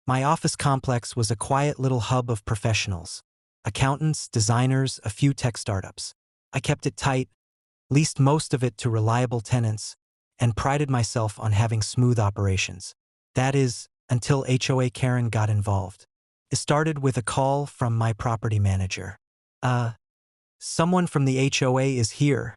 My office complex was a quiet little hub of professionals. Accountants, designers, a few tech startups. I kept it tight, leased most of it to reliable tenants, and prided myself on having smooth operations. That is, until HOA Karen got involved. It started with a call from my property manager. Someone from the HOA is here,"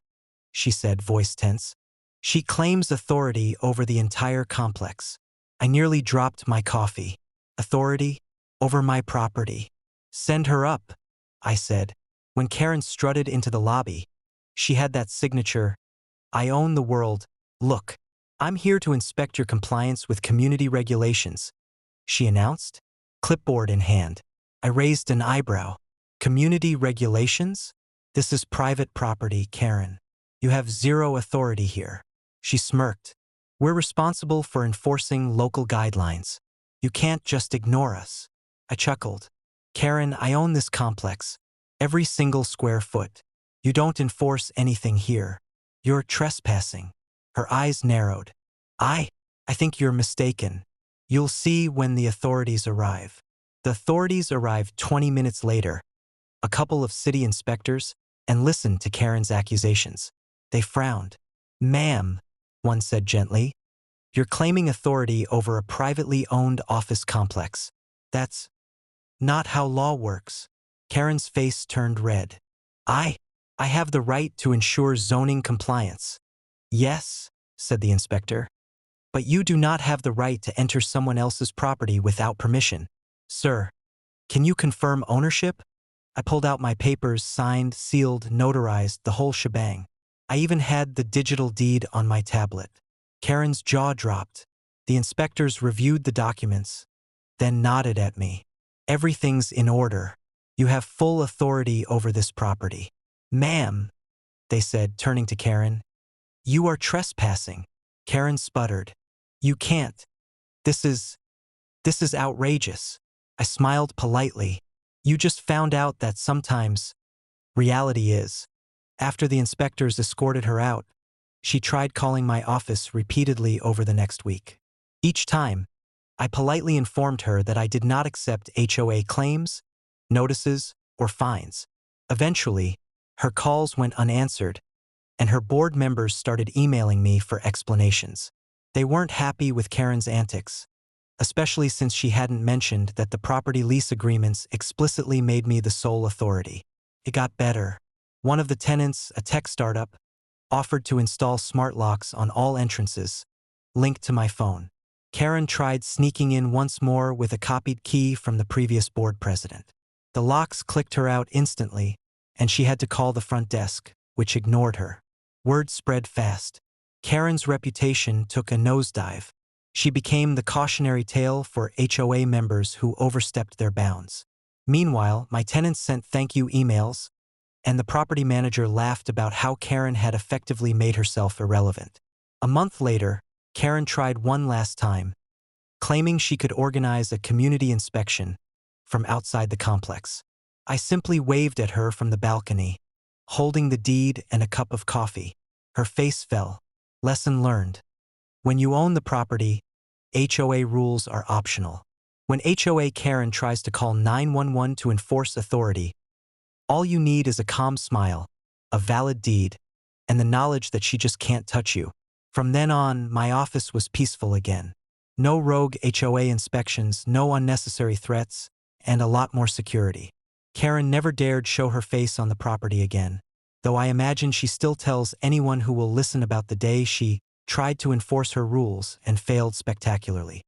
she said, voice tense. "She claims authority over the entire complex." I nearly dropped my coffee. "Authority? Over my property? Send her up," I said. When Karen strutted into the lobby, she had that signature, "I own the world. Look, I'm here to inspect your compliance with community regulations," she announced, clipboard in hand. I raised an eyebrow. "Community regulations? This is private property, Karen. You have zero authority here." She smirked. "We're responsible for enforcing local guidelines. You can't just ignore us." I chuckled. "Karen, I own this complex. Every single square foot. You don't enforce anything here. You're trespassing." Her eyes narrowed. I think you're mistaken. You'll see when the authorities arrive." The authorities arrived 20 minutes later, a couple of city inspectors, and listened to Karen's accusations. They frowned. "Ma'am," one said gently, "you're claiming authority over a privately owned office complex. That's not how law works." Karen's face turned red. I have the right to ensure zoning compliance." "Yes," said the inspector, "but you do not have the right to enter someone else's property without permission." "Sir, can you confirm ownership?" I pulled out my papers, signed, sealed, notarized, the whole shebang. I even had the digital deed on my tablet. Karen's jaw dropped. The inspectors reviewed the documents, then nodded at me. "Everything's in order. You have full authority over this property." "Ma'am," they said, turning to Karen, "you are trespassing." Karen sputtered. "You can't. This is outrageous." I smiled politely. "You just found out that sometimes reality is." After the inspectors escorted her out, she tried calling my office repeatedly over the next week. Each time, I politely informed her that I did not accept HOA claims, notices, or fines. Eventually, her calls went unanswered, and her board members started emailing me for explanations. They weren't happy with Karen's antics, especially since she hadn't mentioned that the property lease agreements explicitly made me the sole authority. It got better. One of the tenants, a tech startup, offered to install smart locks on all entrances, linked to my phone. Karen tried sneaking in once more with a copied key from the previous board president. The locks clicked her out instantly, and she had to call the front desk, which ignored her. Word spread fast. Karen's reputation took a nosedive. She became the cautionary tale for HOA members who overstepped their bounds. Meanwhile, my tenants sent thank you emails, and the property manager laughed about how Karen had effectively made herself irrelevant. A month later, Karen tried one last time, claiming she could organize a community inspection from outside the complex. I simply waved at her from the balcony, holding the deed and a cup of coffee. Her face fell. Lesson learned. When you own the property, HOA rules are optional. When HOA Karen tries to call 911 to enforce authority, all you need is a calm smile, a valid deed, and the knowledge that she just can't touch you. From then on, my office was peaceful again. No rogue HOA inspections, no unnecessary threats, and a lot more security. Karen never dared show her face on the property again, though I imagine she still tells anyone who will listen about the day she tried to enforce her rules and failed spectacularly.